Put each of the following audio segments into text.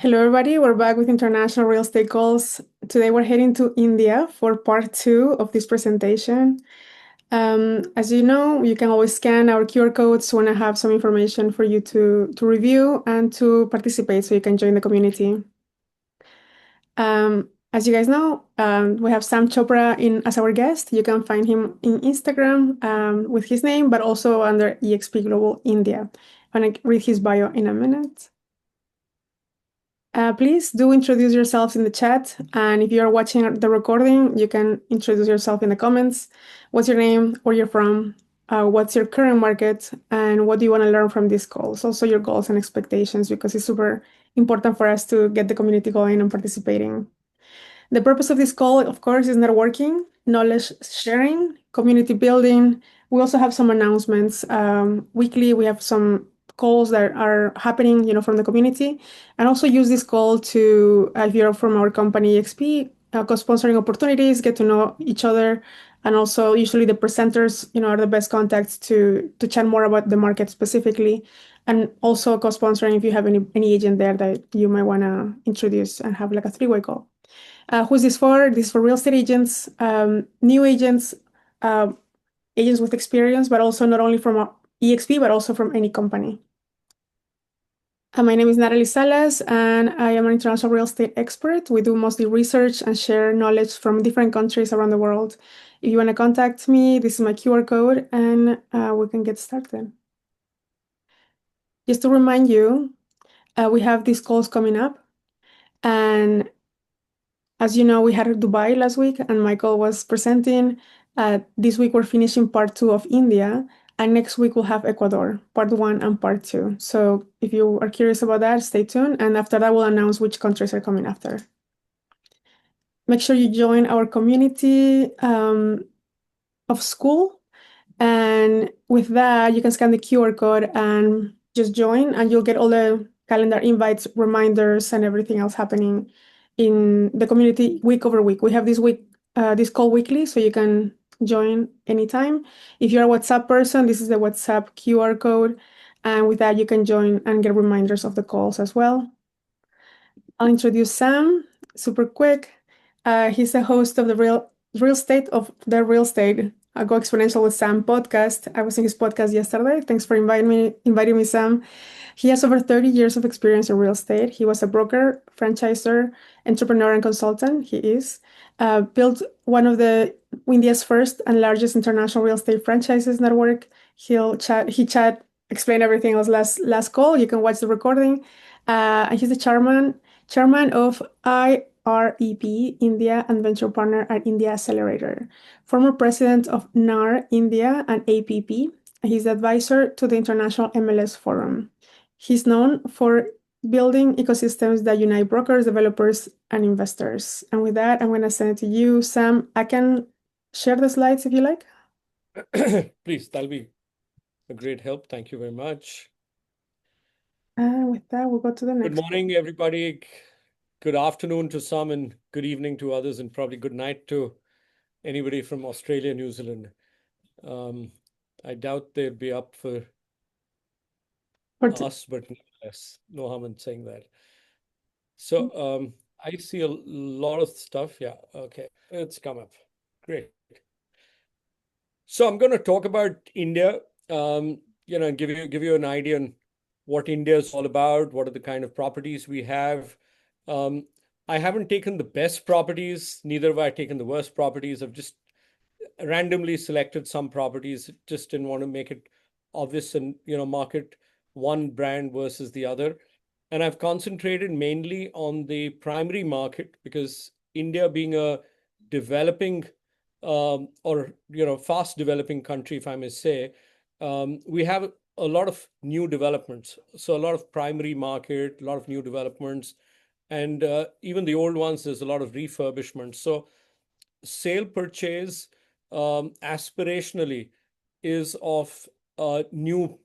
Hello, everybody. We're back with international real estate calls. Today, we're heading to India for part two of this presentation. As you know, you can always scan our QR codes when I have some information for you to review and to participate so you can join the community. As you guys know, we have Sam Chopra as our guest. You can find him in Instagram with his name, but also under eXp Global India. I'm going to read his bio in a minute. Please do introduce yourselves in the chat. And if you're watching the recording, you can introduce yourself in the comments. What's your name, where you're from, what's your current market, and what do you want to learn from these calls? Also your goals and expectations, because it's super important for us to get the community going and participating. The purpose of this call, of course, is networking, knowledge sharing, community building. We also have some announcements. Weekly, we have some calls that are happening, from the community, and also use this call to, if you're from our company XP, co-sponsoring opportunities, get to know each other, and also usually the presenters, are the best contacts to chat more about the market specifically, and also co-sponsoring if you have any agent there that you might want to introduce and have like a three-way call. Who's this for? This is for real estate agents, new agents, uh, agents with experience, but also not only from eXp, but also from any company. My name is Nathaly Salas, and I am an international real estate expert. We do mostly research and share knowledge from different countries around the world. If you want to contact me, this is my QR code, and we can get started. Just to remind you, we have these calls coming up, and as you know, we had Dubai last week, and Michael was presenting. This week, we're finishing part two of India, and next week, we'll have Ecuador, part one and part two. So if you are curious about that, stay tuned. And after that, we'll announce which countries are coming after. Make sure you join our community of school. And with that, you can scan the QR code and just join, and you'll get all the calendar invites, reminders, and everything else happening in the community week over week. We have this call weekly, so you can join anytime. If you're a WhatsApp person, this is the WhatsApp QR code. And with that, you can join and get reminders of the calls as well. I'll introduce Sam super quick. He's the host of the Real Estate Go Exponential with Sam podcast. I was in his podcast yesterday. Thanks for inviting me, Sam. He has over 30 years of experience in real estate. He was a broker, franchisor, entrepreneur, and consultant. He is built one of India's first and largest international real estate franchises network. Explain everything else last call. You can watch the recording. And he's the chairman of IREP India and venture partner at India Accelerator, former president of NAR India and APP. He's the advisor to the International MLS Forum. He's known for building ecosystems that unite brokers, developers, and investors. And with that, I'm going to send it to you, Sam. I can share the slides if you like. Please, that'll be a great help. Thank you very much. With that, we'll go to the next. Good morning, everybody. Good afternoon to some and good evening to others, and probably good night to anybody from Australia, New Zealand. I doubt they'd be up for us, but nonetheless, no harm in saying that. So I see a lot of stuff. Yeah, okay, it's come up. Great. So I'm going to talk about India, and give you an idea on what India is all about, what are the kind of properties we have. I haven't taken the best properties, neither have I taken the worst properties. I've just randomly selected some properties, just didn't want to make it obvious and market one brand versus the other. And I've concentrated mainly on the primary market because India being a developing or fast developing country, if I may say, we have a lot of new developments. So a lot of primary market, a lot of new developments, and even the old ones, there's a lot of refurbishment. So sale purchase aspirationally is of new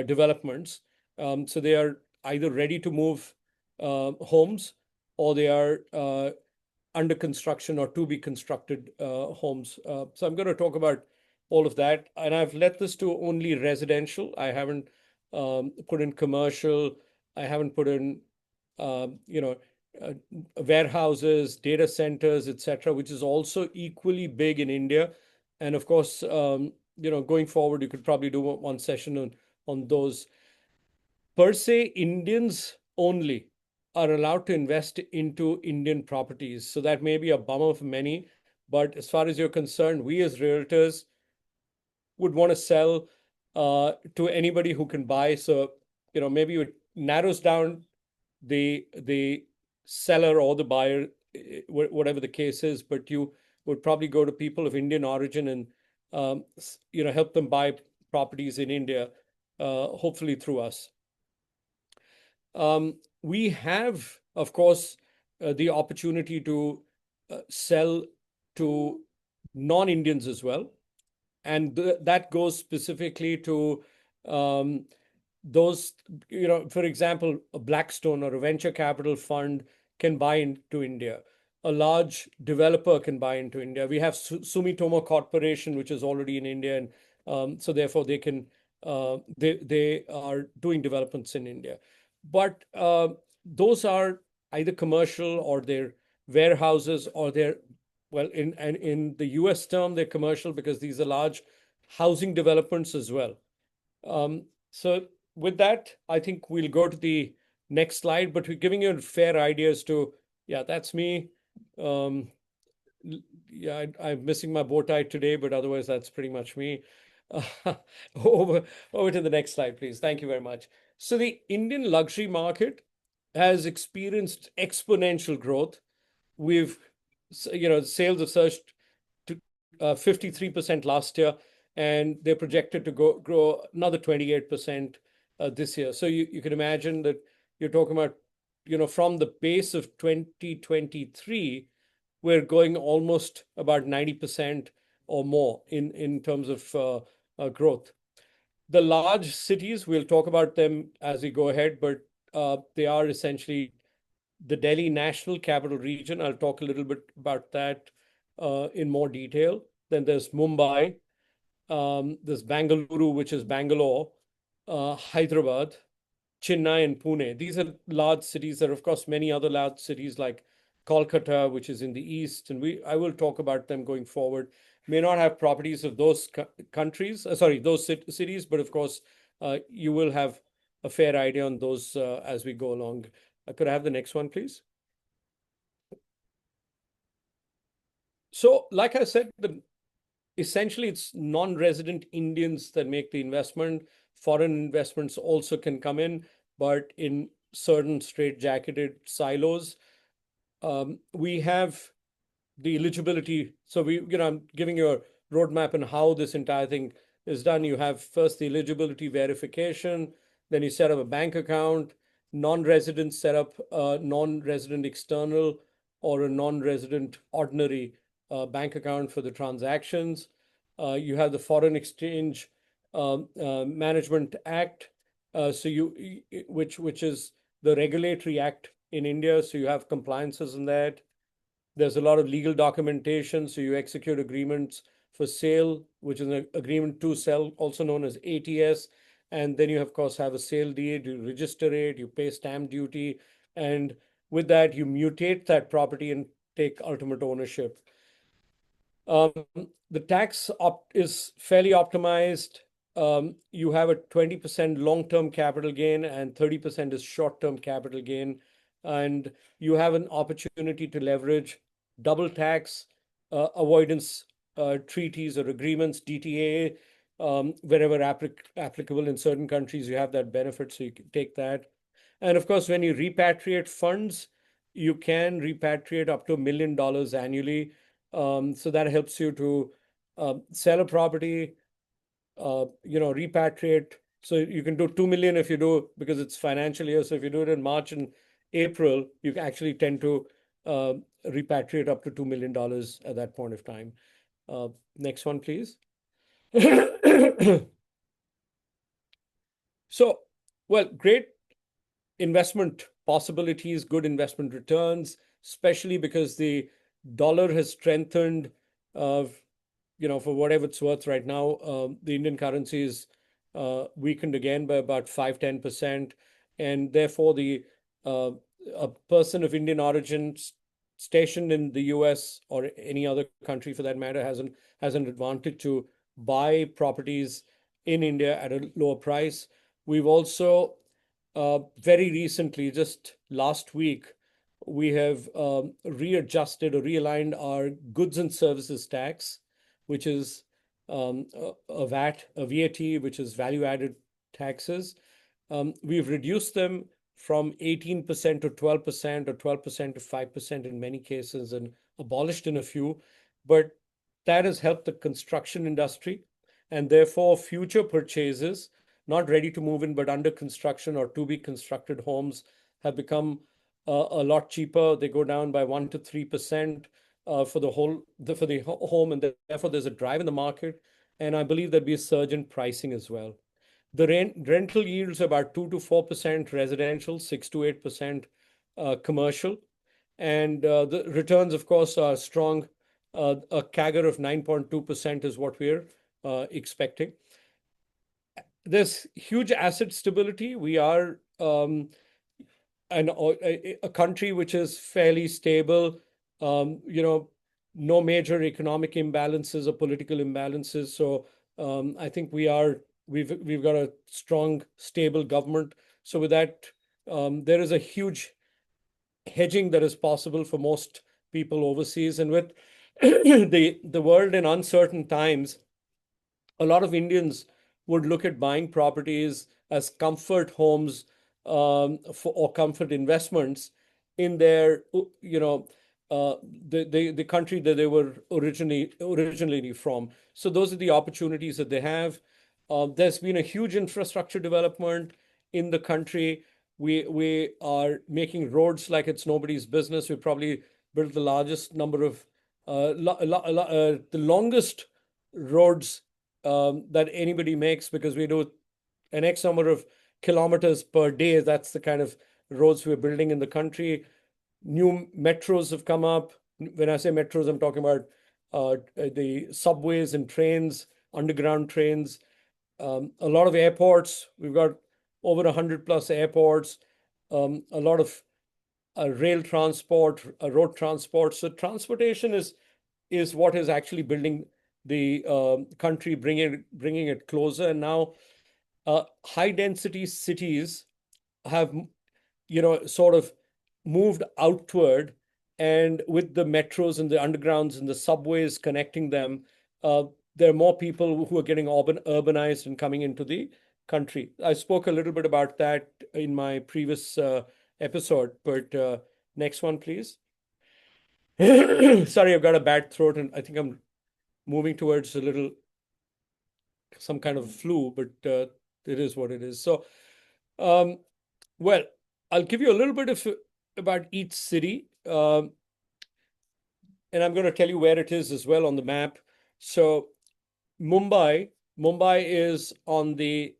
developments. So they are either ready to move homes, or they are under construction or to be constructed homes. So I'm going to talk about all of that. And I've let this to only residential. I haven't put in commercial. I haven't put in you know, uh, warehouses, data centers, etc., which is also equally big in India. And of course, going forward, you could probably do one session on those. Per se, Indians only are allowed to invest into Indian properties. So that may be a bummer for many, but as far as you're concerned, we as realtors would want to sell to anybody who can buy. So, maybe it narrows down the seller or the buyer, whatever the case is, but you would probably go to people of Indian origin and help them buy properties in India, hopefully through us. We have, of course, the opportunity to sell to non-Indians as well, and that goes specifically to um, those, for example, a Blackstone or a venture capital fund can buy into India. A large developer can buy into India. We have Sumitomo Corporation, which is already in India, and so therefore they can they are doing developments in India. But those are either commercial or they're warehouses or they're, well, in the US term, they're commercial because these are large housing developments as well. So with that, I think we'll go to the next slide, but we're giving you a fair idea as to, yeah, that's me. Um, yeah, I'm missing my bow tie today, but otherwise that's pretty much me. Uh, over, over to the next slide, please. Thank you very much. So the Indian luxury market has experienced exponential growth. We've, sales have surged to 53% last year, and they're projected to grow another 28% this year. So you can imagine that you're talking about, from the base of 2023, we're going almost about 90% or more in terms of growth. The large cities, we'll talk about them as we go ahead, but they are essentially the Delhi National Capital Region. I'll talk a little bit about that in more detail. Then there's Mumbai, there's Bangalore, which is Bangalore, Hyderabad, Chennai, and Pune. These are large cities. There are, of course, many other large cities like Kolkata, which is in the east, and I will talk about them going forward. May not have properties of those countries, those cities, but of course, you will have a fair idea on those as we go along. Could I have the next one, please? So, like I said, essentially it's non-resident Indians that make the investment. Foreign investments also can come in, but in certain straitjacketed silos. We have the eligibility. So I'm giving you a roadmap on how this entire thing is done. You have first the eligibility verification, then you set up a bank account. Non-residents set up a non-resident external or a non-resident ordinary bank account for the transactions. You have the Foreign Exchange Management Act, which is the regulatory act in India. So you have compliances in that. There's a lot of legal documentation. So you execute agreements for sale, which is an agreement to sell, also known as ATS. And then you, of course, have a sale deed, you register it, you pay stamp duty. And with that, you mutate that property and take ultimate ownership. The tax is fairly optimized. You have a 20% long-term capital gain and 30% is short-term capital gain. And you have an opportunity to leverage double tax avoidance treaties or agreements, DTA, wherever applicable. In certain countries, you have that benefit, so you can take that. And of course, when you repatriate funds, you can repatriate up to $1 million annually. So that helps you to sell a property, repatriate. So you can do 2 million if you do, because it's financial year. So if you do it in March and April, you actually tend to repatriate up to $2 million at that point of time. Next one, please. So, well, great investment possibilities, good investment returns, especially because the dollar has strengthened. For whatever it's worth right now, the Indian currency is weakened again by about 5-10%, and therefore the a person of Indian origin stationed in the US or any other country for that matter has an advantage to buy properties in India at a lower price. We've also very recently, just last week, we have readjusted or realigned our goods and services tax, which is a VAT, which is value added taxes. We've reduced them from 18% to 12% or 12% to 5% in many cases and abolished in a few. But that has helped the construction industry, and therefore future purchases, not ready to move in but under construction or to be constructed homes, have become a lot cheaper. They go down by 1 to 3% for the home, and therefore there's a drive in the market. And I believe there'll be a surge in pricing as well. The rental yields are about 2 to 4% residential, 6 to 8% commercial. And the returns, of course, are strong. A CAGR of 9.2% is what we're expecting. There's huge asset stability. We are a country which is fairly stable, no major economic imbalances or political imbalances. So I think we've got a strong, stable government. So with that, there is a huge hedging that is possible for most people overseas. And with the world in uncertain times, a lot of Indians would look at buying properties as comfort homes or comfort investments in their, the country that they were originally from. So those are the opportunities that they have. There's been a huge infrastructure development in the country. We are making roads like it's nobody's business. We probably built the largest number of the longest roads that anybody makes, because we do an X number of kilometers per day. That's the kind of roads we're building in the country. New metros have come up. When I say metros, I'm talking about the subways and trains, underground trains. A lot of airports. We've got over 100 plus airports. A lot of rail transport, road transport. So transportation is what is actually building the country, bringing it closer. And now high density cities have, sort of moved outward, and with the metros and the undergrounds and the subways connecting them, there are more people who are getting urbanized and coming into the country. I spoke a little bit about that in my previous episode, but next one, please. Sorry, I've got a bad throat, and I think I'm moving towards some kind of flu, but it is what it is. So, well, I'll give you a little bit about each city, and I'm going to tell you where it is as well on the map. So, Mumbai is on the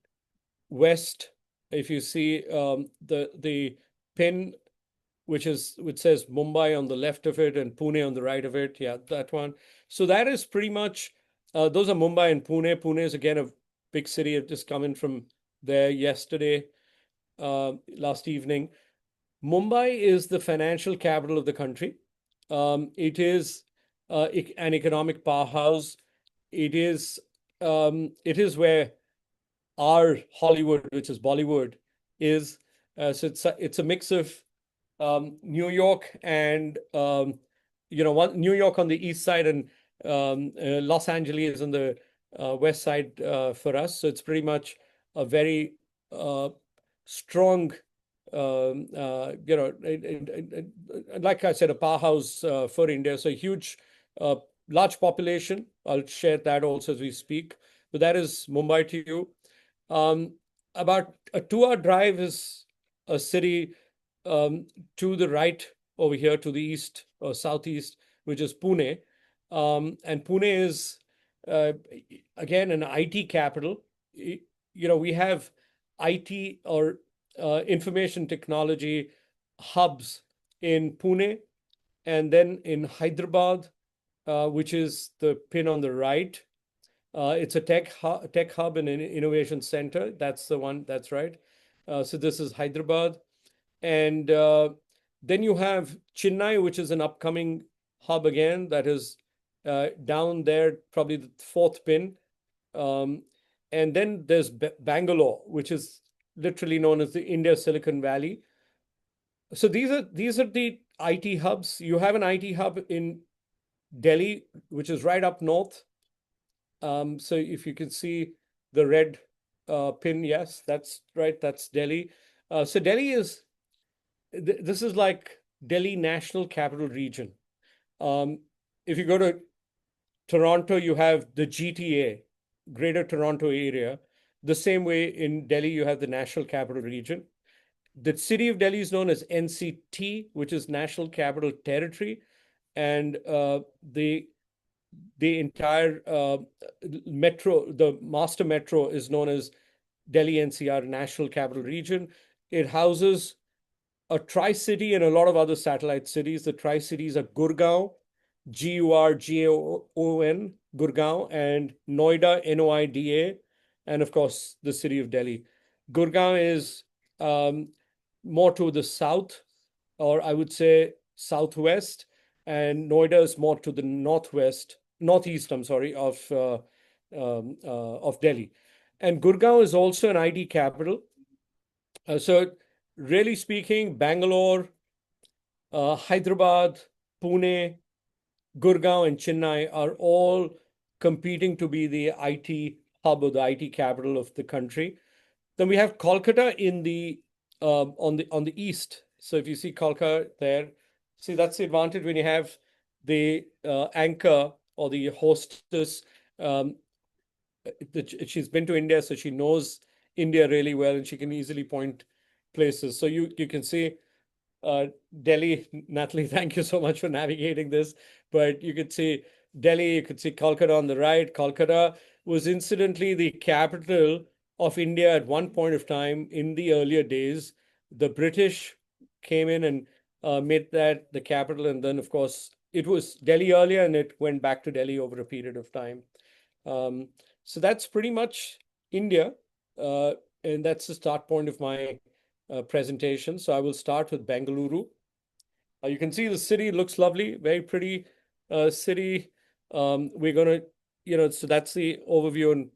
west. If you see the pin, which says Mumbai on the left of it and Pune on the right of it, yeah, that one. So that is pretty much those are Mumbai and Pune. Pune is again a big city. I've just come in from there yesterday, last evening. Mumbai is the financial capital of the country. It is an economic powerhouse. It is where our Hollywood, which is Bollywood, is. So it's a mix of New York and New York on the east side, and Los Angeles on the west side for us. So it's pretty much a very strong, like I said, a powerhouse for India. So a huge, large population. I'll share that also as we speak. But that is Mumbai to you. About a 2-hour drive is a city to the right over here, to the east or southeast, which is Pune. And Pune is, again, an IT capital. We have IT or information technology hubs in Pune, and then in Hyderabad, which is the pin on the right. It's a tech hub and an innovation center. That's the one. That's right. So this is Hyderabad. And Then you have Chennai, which is an upcoming hub again, that is down there, probably the fourth pin. And then there's Bangalore, which is literally known as the India Silicon Valley. So these are the IT hubs. You have an IT hub in Delhi, which is right up north. So if you can see the red pin, yes, that's right. That's Delhi. So Delhi is this is like Delhi National Capital Region. If you go to Toronto, you have the GTA, Greater Toronto Area. The same way in Delhi, you have the National Capital Region. The city of Delhi is known as NCT, which is National Capital Territory, and the entire metro, the master metro, is known as Delhi NCR National Capital Region. It houses a tri-city and a lot of other satellite cities. The tri-cities are Gurgaon, Gurgaon, Gurgaon, and Noida, Noida, and of course the city of Delhi. Gurgaon is more to the south, or I would say southwest, and Noida is more to the northeast. I'm sorry, of Delhi. And Gurgaon is also an IT capital. So, really speaking, Bangalore, Hyderabad, Pune, Gurgaon, and Chennai are all competing to be the IT hub or the IT capital of the country. Then we have Kolkata in the on the east. So if you see Kolkata there, see that's the advantage when you have the anchor or the hostess. Um, she's been to India, so she knows India really well, and she can easily point places. So you can see Delhi, Nathaly, thank you so much for navigating this. But you could see Delhi, you could see Calcutta on the right. Calcutta was incidentally the capital of India at one point of time in the earlier days. The British came in and made that the capital. And then, of course, it was Delhi earlier and it went back to Delhi over a period of time. Um, so that's pretty much India. Uh, and that's the start point of my presentation. So I will start with Bengaluru. You can see the city looks lovely, very pretty city. We're gonna, so that's the overview and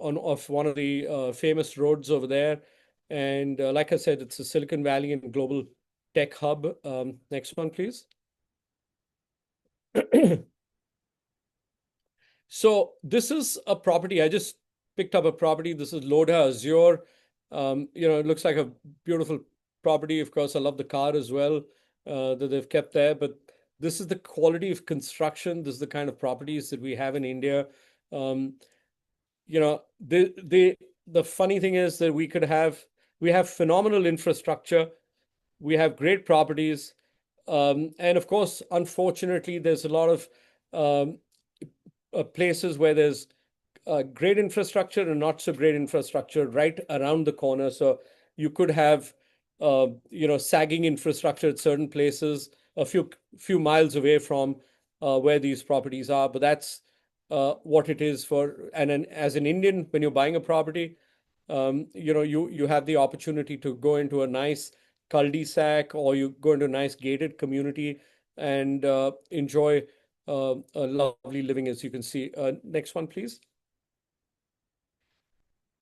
on of one of the famous roads over there. And like I said, it's a Silicon Valley and global tech hub. Next one, please. So this is a property. I just picked up a property. This is Lodha Azure. It looks like a beautiful property. Of course, I love the car as well that they've kept there. But this is the quality of construction. This is the kind of properties that we have in India. Um, the funny thing is that we have phenomenal infrastructure. We have great properties. And of course, unfortunately, there's a lot of um, places where there's great infrastructure and not so great infrastructure right around the corner. So you could have, sagging infrastructure at certain places a few miles away from where these properties are. But that's what it is for. And as an Indian, when you're buying a property, you have the opportunity to go into a nice cul-de-sac or you go into a nice gated community and enjoy a lovely living, as you can see. Next one, please.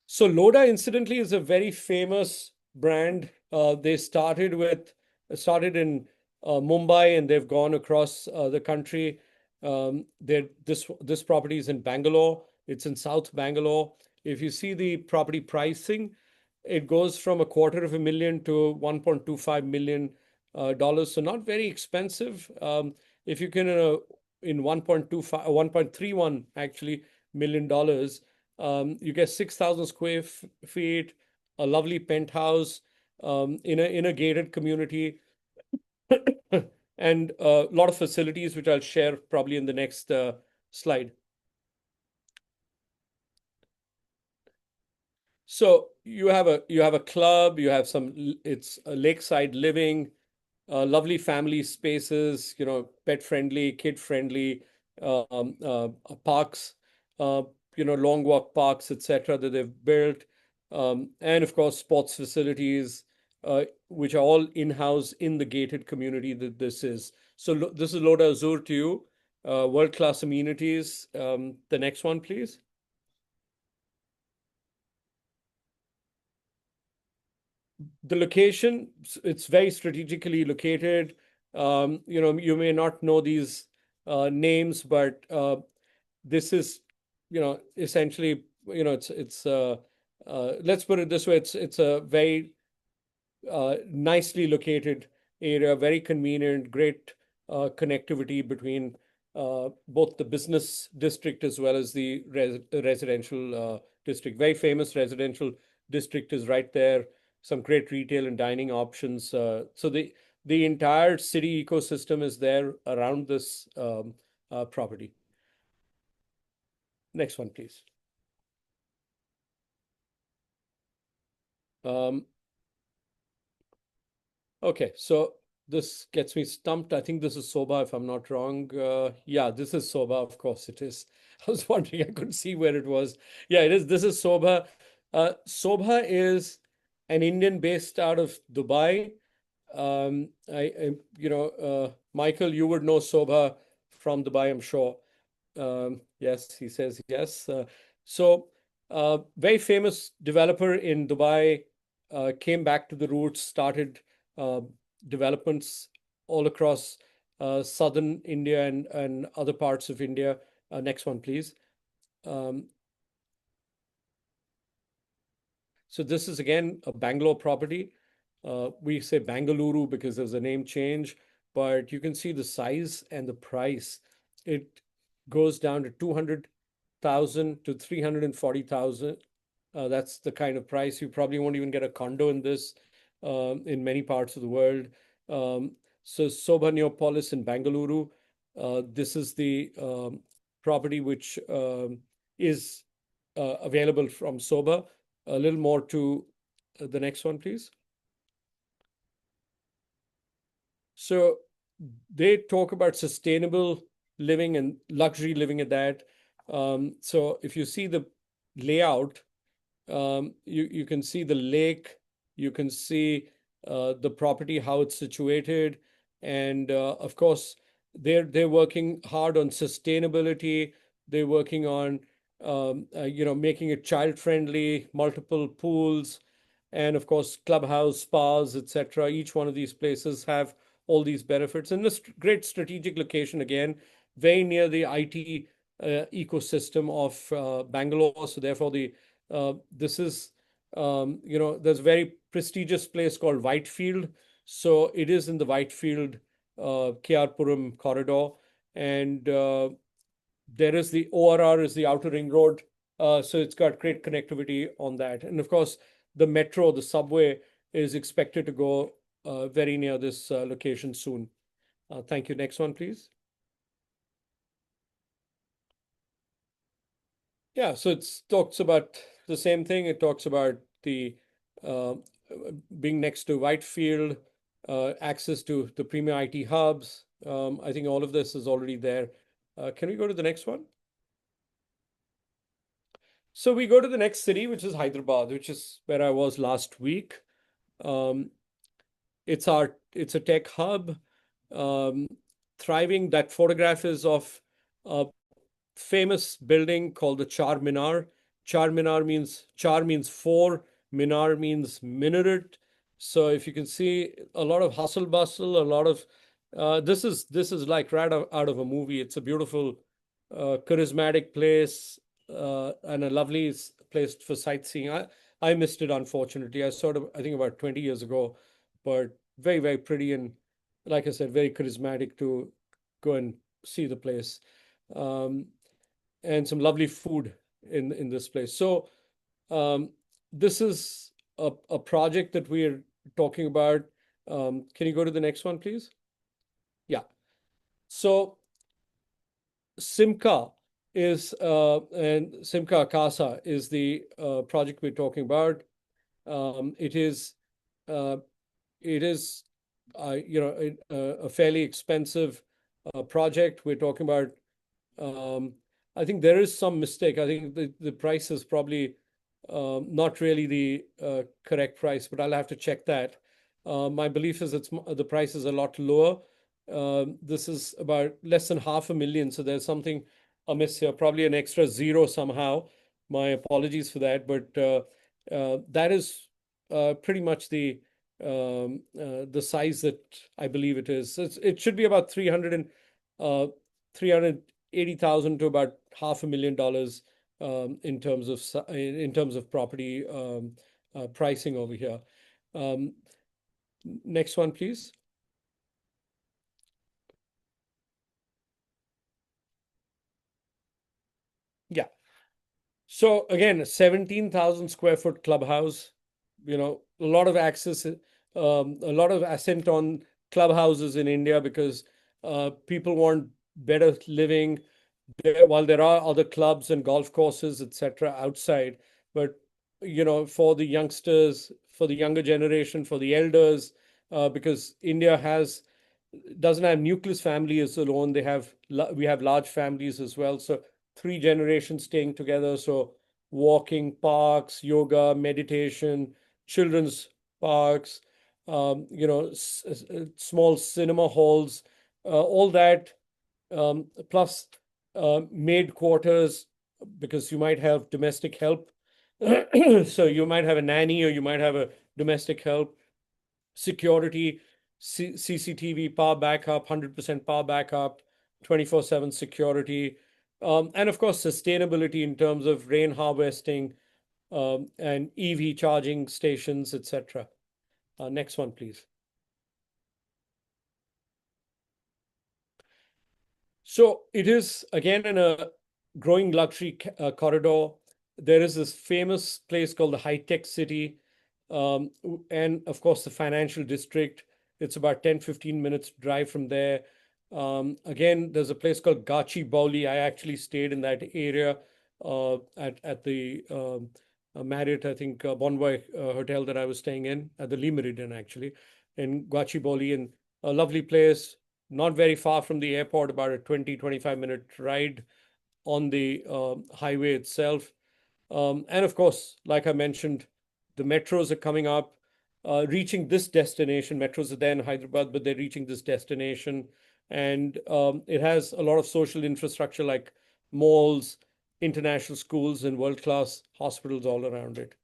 So Loda, incidentally, is a very famous brand. They started in Mumbai and they've gone across the country. This property is in Bangalore. It's in South Bangalore. If you see the property pricing, it goes from $250,000 to $1.25 million dollars. So not very expensive. If you can in 1.25, 1.31 actually million dollars, you get 6,000 square feet, a lovely penthouse in a gated community, and a lot of facilities, which I'll share probably in the next slide. So you have a club, you have it's a lakeside living, lovely family spaces, pet friendly, kid friendly parks, long walk parks, etc. that they've built, and of course sports facilities, which are all in-house in the gated community that this is. So this is Lode Azur to you. World-class amenities. The next one, please. The location, it's very strategically located. You may not know these names, but this is, essentially, let's put it this way, it's a very nicely located area, very convenient, great connectivity between both the business district as well as the residential district. Very famous residential district is right there. Some great retail and dining options. So the entire city ecosystem is there around this property. Next one, please. Okay, so this gets me stumped. I think this is Soba, if I'm not wrong. Yeah, this is Soba. Of course it is. I was wondering, I couldn't see where it was. Yeah, it is. This is Soba. Soba is an Indian based out of Dubai. Michael, you would know Soba from Dubai, I'm sure. Yes, he says yes. Very famous developer in Dubai, came back to the roots, started uh, developments all across southern India and other parts of India. Next one, please. Um, so this is again a Bangalore property. We say Bangalore because there's a name change, but you can see the size and the price. It goes down to 200,000 to 340,000. That's the kind of price. You probably won't even get a condo in this in many parts of the world. So Sobha Neopolis in Bangalore. This is the property which is available from Sobha. A little more to the next one, please. So they talk about sustainable living and luxury living at that. So if you see the layout, you can see the lake, you can see the property, how it's situated, and of course they're working hard on sustainability. They're working on making it child friendly, multiple pools, and of course clubhouse, spas, etc. Each one of these places have all these benefits, and this great strategic location again, very near the IT ecosystem of Bangalore. So therefore this is, there's a very prestigious place called Whitefield. So it is in the Whitefield KR Puram corridor. And there is the ORR is the outer ring road. So it's got great connectivity on that. And of course, the metro, the subway is expected to go very near this location soon. Thank you. Next one, please. Yeah, so it talks about the same thing. It talks about the uh, being next to Whitefield, access to the premier IT hubs. I think all of this is already there. Can we go to the next one? So we go to the next city, which is Hyderabad, which is where I was last week. Um, it's a tech hub, um, thriving. That photograph is of a famous building called the Char Minar. Char means four, Minar means minaret. So if you can see a lot of hustle bustle, a lot of this is like right out of a movie. It's a beautiful, charismatic place, and a lovely place for sightseeing. I missed it, unfortunately. I think about 20 years ago, but very, very pretty, and like I said, very charismatic to go and see the place. Um, and some lovely food in this place. So um, this is a project that we're talking about. Can you go to the next one, please? Yeah. So Simca and Simca Casa is the project we're talking about. Um, it is uh, it is a fairly expensive project. We're talking about. I think there is some mistake. I think the price is probably not really the correct price, but I'll have to check that. My belief is the price is a lot lower. This is about less than 500,000, so there's something amiss here, probably an extra zero somehow. My apologies for that, but that is pretty much the size that I believe it is. It should be about 380,000 to about $500,000 in terms of property pricing over here. Next one, please. Yeah. So again, 17,000 square foot clubhouse, a lot of access, a lot of ascent on clubhouses in India because people want better living while there are other clubs and golf courses, etc., outside. But, for the youngsters, for the younger generation, for the elders, because India doesn't have nucleus families alone. We have large families as well. So 3 generations staying together. So walking parks, yoga, meditation, children's parks, small cinema halls, all that, plus maid quarters, because you might have domestic help. So you might have a nanny or you might have a domestic help, security, CCTV, power backup, 100% power backup, 24/7 security, and of course, sustainability in terms of rain harvesting and EV charging stations, etc. Next one, please. So it is again in a growing luxury corridor. There is this famous place called the High Tech City, and of course the financial district. It's about 10-15 minutes drive from there. Again, there's a place called Gachibowli. I actually stayed in that area at the Marriott, I think, Bonvoy hotel that I was staying in at the Lee Meridian, actually, in Gachibowli, and a lovely place, not very far from the airport, about a 20-25 minute ride on the highway itself. And of course, like I mentioned, the metros are coming up, reaching this destination. Metros are there in Hyderabad, but they're reaching this destination. And it has a lot of social infrastructure like malls, international schools, and world-class hospitals all around it.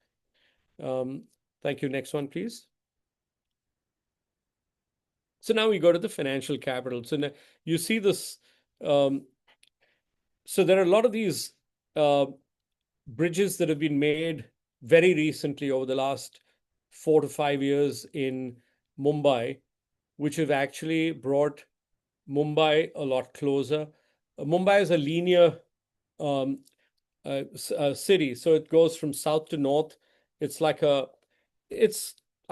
Thank you. Next one, please. So now we go to the financial capital. So now you see this. So there are a lot of these bridges that have been made very recently over the last 4 to 5 years in Mumbai, which have actually brought Mumbai a lot closer. Mumbai is a linear city, so it goes from south to north. It's like I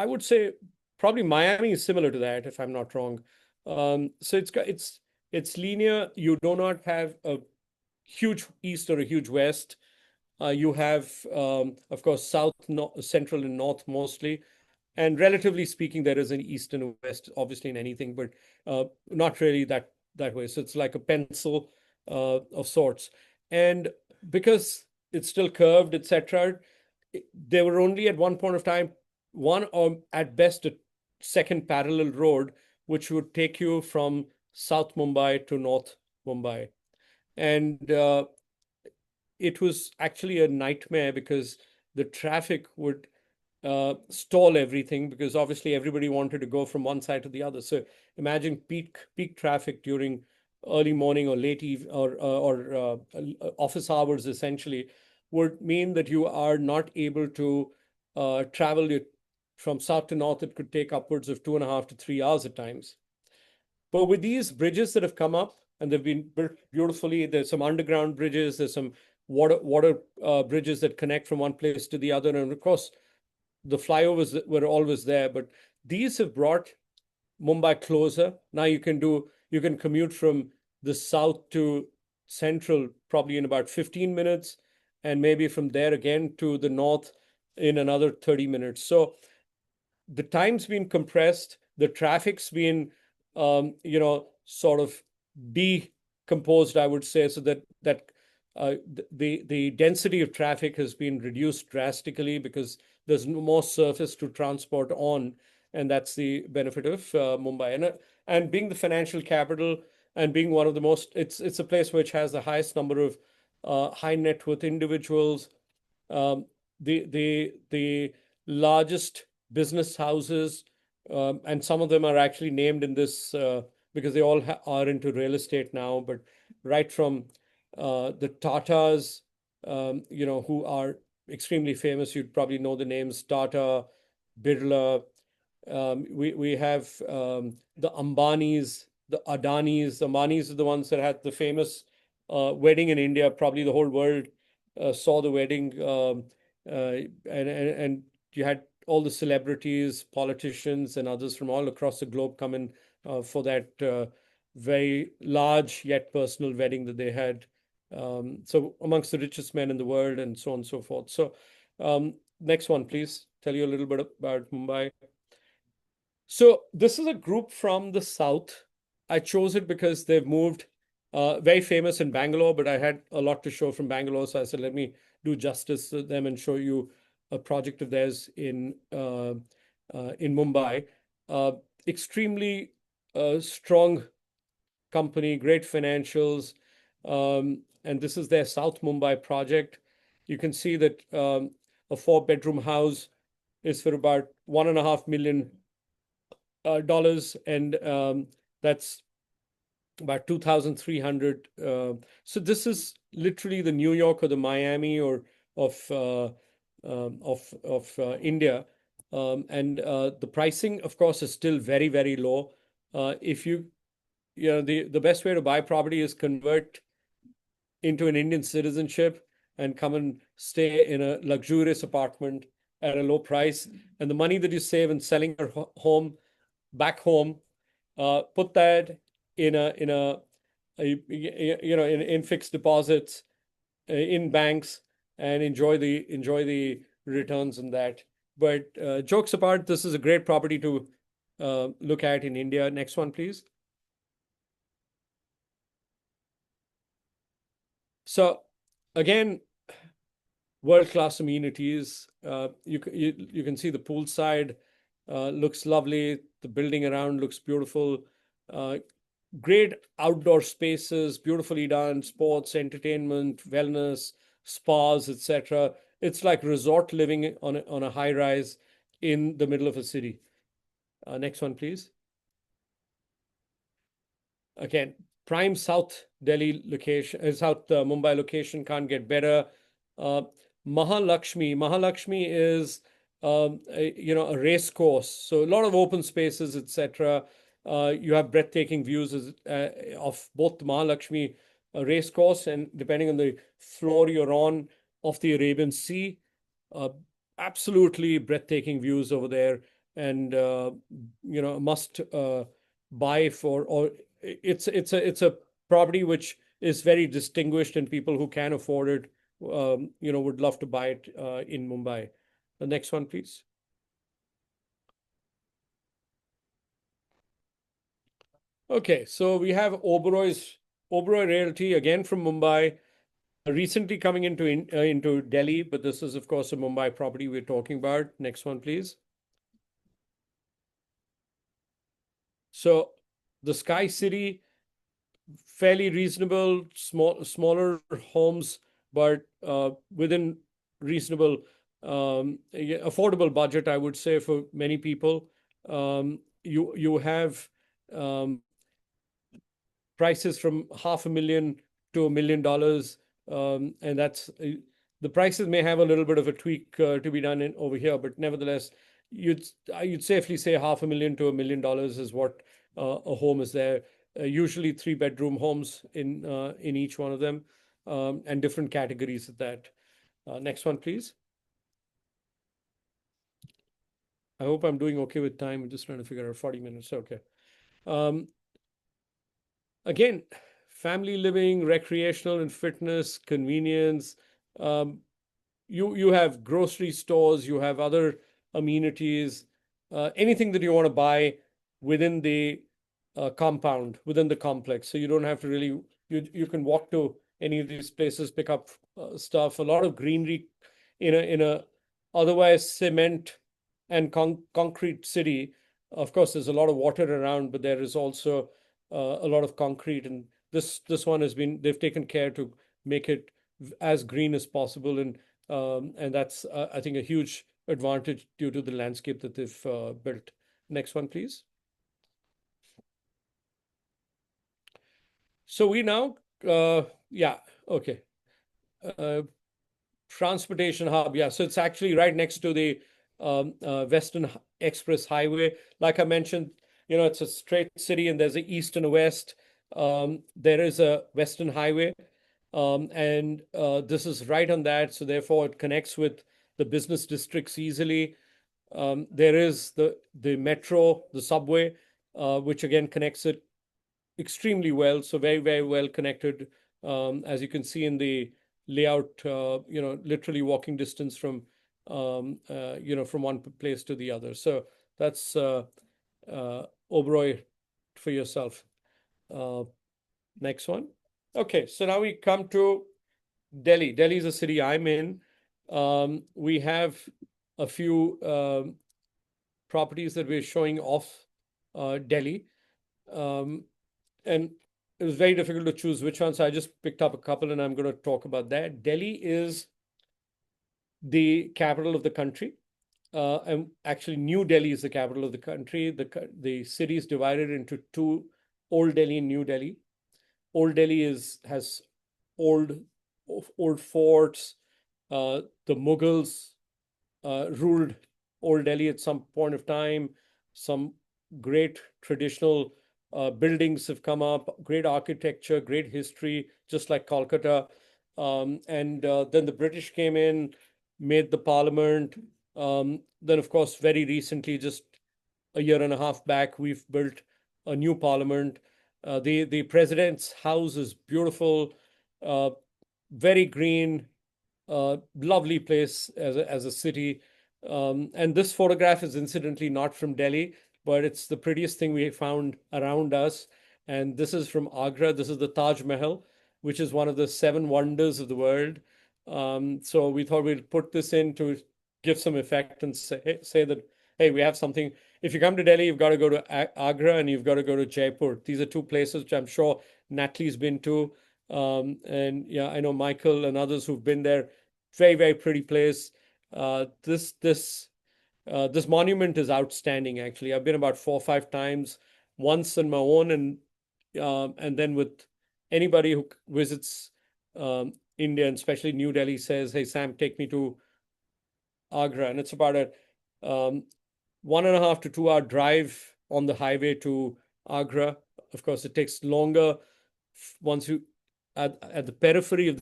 would say, probably Miami is similar to that, if I'm not wrong. So it's linear. You do not have a huge east or a huge west. You have, of course, south, central, and north mostly. And relatively speaking, there is an east and a west, obviously, in anything, but not really that way. So it's like a pencil of sorts. And because it's still curved, etc., there were only at one point of time one or at best a second parallel road, which would take you from South Mumbai to North Mumbai. And it was actually a nightmare because the traffic would stall everything, because obviously everybody wanted to go from one side to the other. So imagine peak traffic during early morning or late eve or office hours, essentially, would mean that you are not able to travel it from south to north. It could take upwards of 2.5 to 3 hours at times. But with these bridges that have come up, and they've been built beautifully, there's some underground bridges, there's some water bridges that connect from one place to the other, and of course, the flyovers were always there, but these have brought Mumbai closer. Now you can commute from the south to central probably in about 15 minutes, and maybe from there again to the north in another 30 minutes. So the time's been compressed, the traffic's been, sort of decomposed, I would say, so that the density of traffic has been reduced drastically because there's more surface to transport on. and that's the benefit of Mumbai. And being the financial capital and being one of the most, it's a place which has the highest number of high net worth individuals, um, the largest business houses, and some of them are actually named in this because they all are into real estate now. But right from the Tatas, who are extremely famous, you'd probably know the names Tata, Birla. We have the Ambanis, the Adanis. The Ambanis are the ones that had the famous wedding in India. Probably the whole world saw the wedding, and you had all the celebrities, politicians, and others from all across the globe come in for that very large yet personal wedding that they had. So amongst the richest men in the world, and so on and so forth. So next one, please. Tell you a little bit about Mumbai. So this is a group from the south. I chose it because they've moved, very famous in Bangalore, but I had a lot to show from Bangalore, so I said let me do justice to them and show you a project of theirs in Mumbai. Uh, Extremely strong company, great financials, and this is their South Mumbai project. You can see that a 4-bedroom house is for about $1.5 million, and that's about 2,300. So this is literally the New York or the Miami or of India, and the pricing, of course, is still very, very low. If the best way to buy property is convert into an Indian citizenship and come and stay in a luxurious apartment at a low price, and the money that you save in selling your home back home, put that in fixed deposits in banks, and enjoy the returns on that. But jokes apart, this is a great property to look at in India. Next one, please. So again, world-class amenities. You can see the poolside looks lovely. The building around looks beautiful. Uh, Great outdoor spaces, beautifully done, sports, entertainment, wellness, spas, etc. It's like resort living on a high rise in the middle of a city. Next one, please. Again, prime South Delhi location, South Mumbai location, can't get better. Uh, Mahalakshmi is a race course, so a lot of open spaces, etc. You have breathtaking views of both the Mahalakshmi race course, and depending on the floor you're on, of the Arabian Sea. Uh, Absolutely breathtaking views over there, and must buy for, or it's a property which is very distinguished, and people who can afford it, would love to buy it in Mumbai. The next one, please. Okay, so we have Oberoi Realty, again from Mumbai, recently coming into Delhi, but this is of course a Mumbai property we're talking about. Next one, please. So the Sky City, fairly reasonable, smaller homes, but within reasonable, affordable budget, I would say, for many people. You have um, prices from $500,000 to $1 million, and that's the prices may have a little bit of a tweak to be done over here, but nevertheless, you'd safely say $500,000 to $1 million is what a home is there. Usually 3-bedroom homes in each one of them, and different categories of that. Next one, please. I hope I'm doing okay with time. I'm just trying to figure out 40 minutes. Okay. Again, family living, recreational and fitness, convenience. Um, you have grocery stores, you have other amenities, anything that you want to buy within the compound, within the complex. So you don't have to really, you can walk to any of these places, pick up stuff. A lot of greenery in a otherwise cement and concrete city. Of course, there's a lot of water around, but there is also a lot of concrete. And this one has been, they've taken care to make it as green as possible. And that's, I think, a huge advantage due to the landscape that they've built. Next one, please. So we now, yeah, okay. Transportation hub, yeah. So it's actually right next to the Western Express Highway. Like I mentioned, it's a straight city and there's an east and a west. There is a Western Highway, and this is right on that. So therefore, it connects with the business districts easily. There is the metro, the subway, which again connects it extremely well. So very, very well connected. As you can see in the layout, literally walking distance from, from one place to the other. So that's Oberoi for yourself. Next one. Okay, so now we come to Delhi. Delhi is a city I'm in. We have a few properties that we're showing off Delhi. And it was very difficult to choose which one. So I just picked up a couple and I'm going to talk about that. Delhi is the capital of the country. And actually, New Delhi is the capital of the country. The city is divided into two, Old Delhi and New Delhi. Old Delhi has old forts. The Mughals ruled Old Delhi at some point of time. Some great traditional buildings have come up, great architecture, great history, just like Kolkata. And then the British came in, made the parliament. Then, of course, very recently, just a year and a half back, we've built a new parliament. The president's house is beautiful, very green, lovely place as a city. And this photograph is incidentally not from Delhi, but it's the prettiest thing we found around us. And this is from Agra. This is the Taj Mahal, which is one of the seven wonders of the world. So we thought we'd put this in to give some effect and say that, hey, we have something. If you come to Delhi, you've got to go to Agra and you've got to go to Jaipur. These are two places which I'm sure Nathaly's been to. And yeah, I know Michael and others who've been there. Very, very pretty place. This monument is outstanding. Actually, I've been about 4 or 5 times. Once on my own, and then with anybody who visits India, and especially New Delhi, says, "Hey, Sam, take me to Agra," and it's about a 1.5 to 2 hour drive on the highway to Agra. Of course, it takes longer once you at the periphery of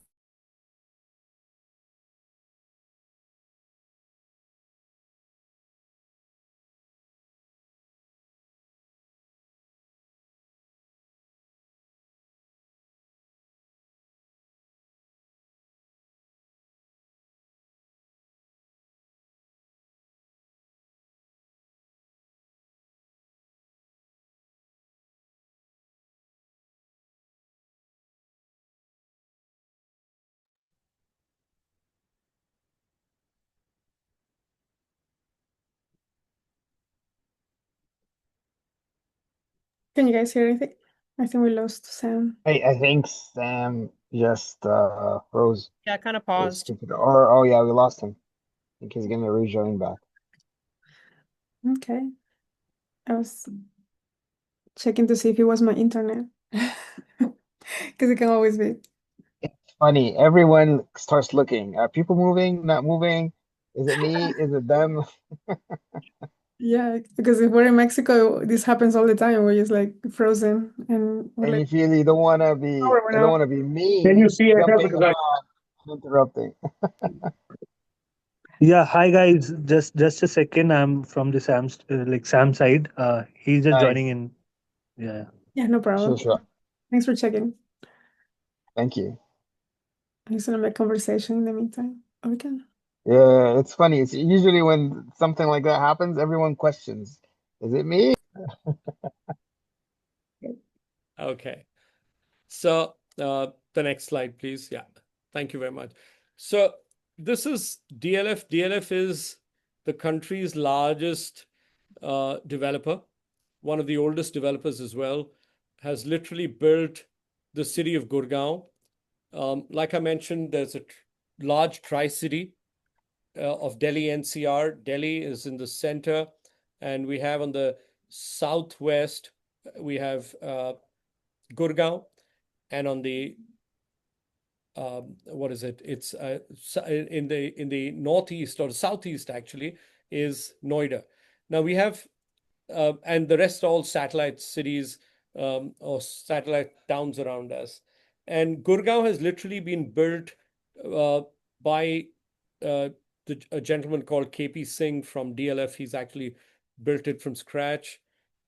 Can you guys hear anything? I think we lost Sam. I think Sam just froze. Yeah, kind of paused. Or oh yeah, we lost him. I think he's gonna rejoin back. Okay. I was checking to see if it was my internet. Because it can always be. It's funny. Everyone starts looking. Are people moving? Not moving? Is it me? Is it them? Yeah, because if we're in Mexico, this happens all the time. We're just like frozen and we're And like, you feel you don't want to be. oh, we're I don't now. want to be me Can you see it jumping because I around, interrupting. yeah, hi guys. Just a second. I'm from the Sam's Sam side. He's just joining Nice. in. Yeah. Yeah, no problem. Sure. Thanks for checking. Thank you. I'm just gonna make conversation in the meantime. Oh, we can. Yeah, it's funny. It's usually when something like that happens, everyone questions, is it me? Okay. So the next slide, please. Yeah, thank you very much. So this is DLF. DLF is the country's largest developer, one of the oldest developers as well, has literally built the city of Gurgaon. Like I mentioned, there's a large tri-city of Delhi NCR. Delhi is in the center, and we have on the southwest, we have Gurgaon, and on the what is it? It's in the northeast or southeast actually is Noida. Now we have and the rest all satellite cities or satellite towns around us. And Gurgaon has literally been built by a gentleman called KP Singh from DLF. He's actually built it from scratch.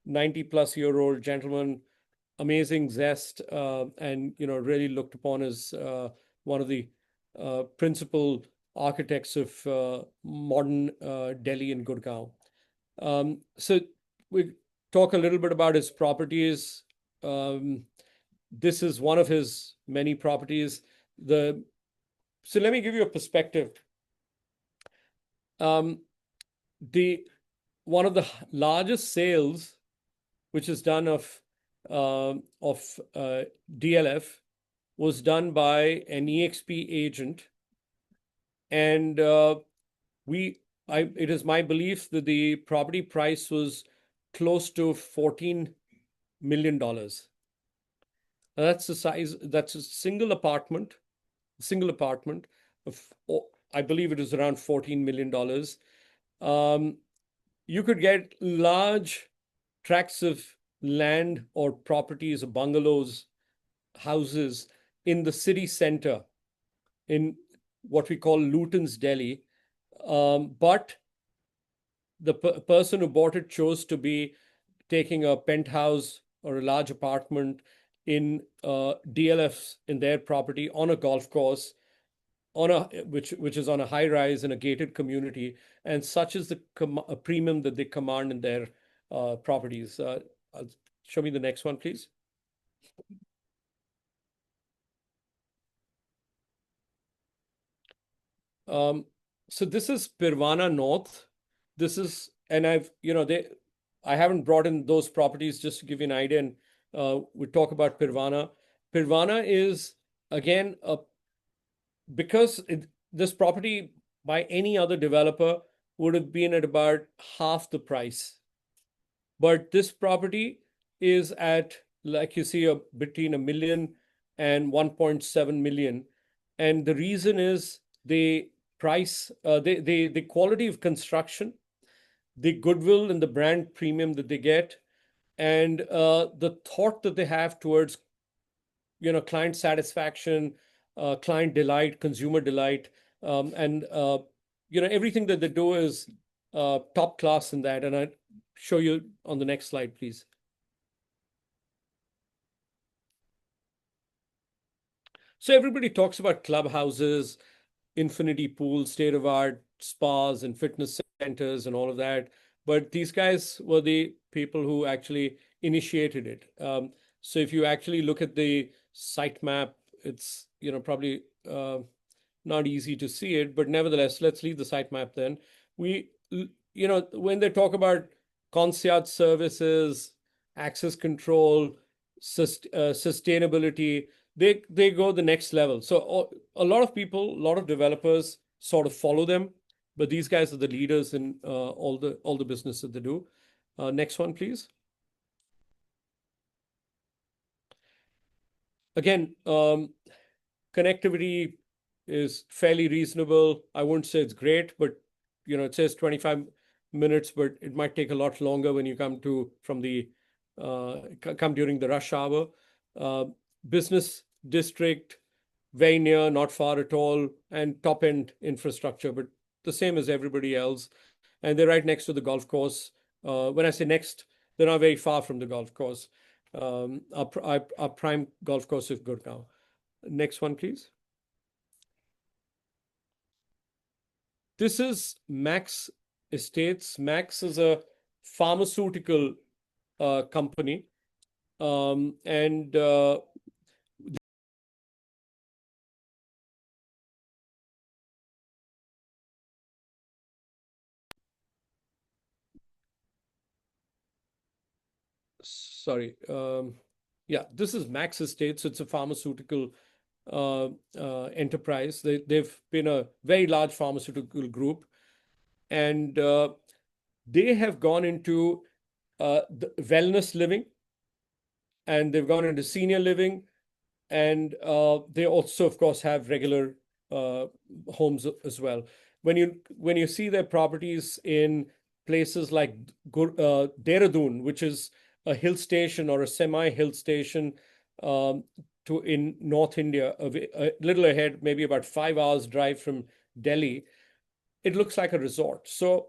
90-plus-year-old gentleman, amazing zest, and really looked upon as one of the principal architects of modern Delhi and Gurgaon. So we talk a little bit about his properties. This is one of his many properties. So let me give you a perspective. One of the largest sales, which is done of DLF, was done by an eXp agent, and it is my belief that the property price was close to $14 million. That's the size. That's a single apartment of, I believe it was around $14 million. You could get large tracts of land or properties or bungalows, houses in the city center in what we call Luton's Delhi. But the person who bought it chose to be taking a penthouse or a large apartment in DLF's in their property on a golf course, which is on a high rise in a gated community, and such is the premium that they command in their properties. Show me the next one, please. So this is Pirvana North. This is, and I haven't brought in those properties just to give you an idea. And we talk about Pirvana. Pirvana is again because this property by any other developer would have been at about half the price. But this property is at, like you see, between $1 million and 1.7 million. And the reason is the price, the quality of construction, the goodwill and the brand premium that they get, and the thought that they have towards client satisfaction, client delight, consumer delight, and everything that they do is top class in that. And I show you on the next slide, please. So everybody talks about clubhouses, infinity pools, state-of-art spas and fitness centers and all of that. But these guys were the people who actually initiated it. So if you actually look at the site map, it's probably not easy to see it, but nevertheless, let's leave the site map then. When they talk about concierge services, access control, sustainability, they go the next level. So a lot of people, a lot of developers sort of follow them, but these guys are the leaders in all the business that they do. Next one, please. Again, connectivity is fairly reasonable. I wouldn't say it's great, but it says 25 minutes, but it might take a lot longer when you come during the rush hour. Business district, very near, not far at all, and top-end infrastructure, but the same as everybody else. And they're right next to the golf course. When I say next, they're not very far from the golf course. Our prime golf course is Gurgaon. Next one, please. This is Max Estates. Max is a pharmaceutical company. And sorry. Yeah, this is Max Estates. It's a pharmaceutical enterprise. They've been a very large pharmaceutical group, and they have gone into the wellness living, and they've gone into senior living, and they also, of course, have regular homes as well. When you see their properties in places like Dehradun, which is a hill station or a semi-hill station in North India, a little ahead, maybe about 5 hours drive from Delhi, it looks like a resort. So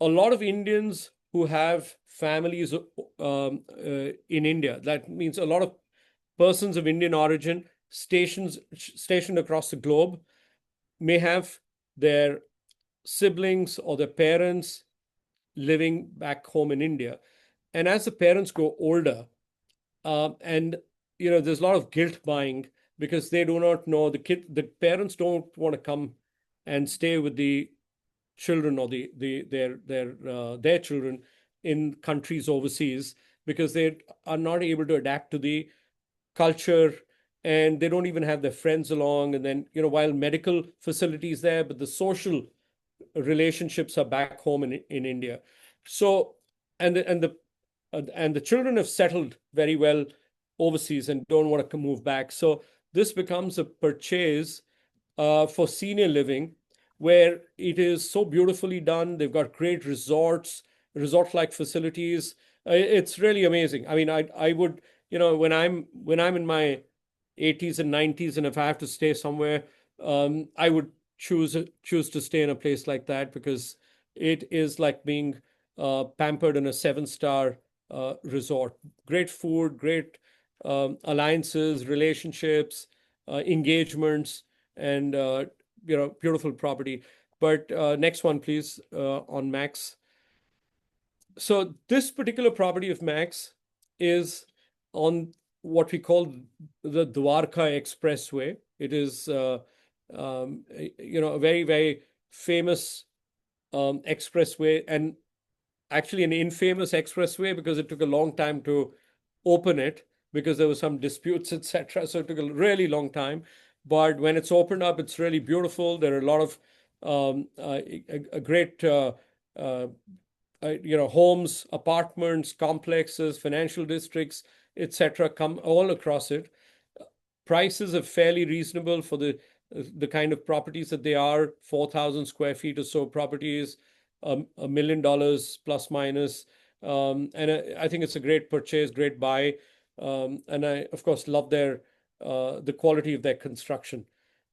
a lot of Indians who have families in India, that means a lot of persons of Indian origin stationed across the globe, may have their siblings or their parents living back home in India. And as the parents grow older, and there's a lot of guilt buying because they do not know the parents don't want to come and stay with the children or their children in countries overseas because they are not able to adapt to the culture, and they don't even have their friends along. And then, while medical facilities there, but the social relationships are back home in India. So, and the children have settled very well overseas and don't want to move back. So this becomes a purchase for senior living, where it is so beautifully done. They've got great resorts, resort-like facilities. It's really amazing. I mean, I would, when I'm in my 80s and 90s, and if I have to stay somewhere, I would choose to stay in a place like that, because it is like being pampered in a 7-star resort. Great food, great alliances, relationships, engagements, and beautiful property. But next one, please, on Max. So this particular property of Max is on what we call the Dwarka Expressway. It is, a very, very famous expressway, and actually an infamous expressway because it took a long time to open it because there were some disputes, etc. So it took a really long time. But when it's opened up, it's really beautiful. There are a lot of a great homes, apartments, complexes, financial districts, etc., come all across it. Prices are fairly reasonable for the kind of properties that they are. 4,000 square feet or so properties, $1 million plus minus, and I think it's a great purchase, great buy, and I, of course, love the quality of their construction.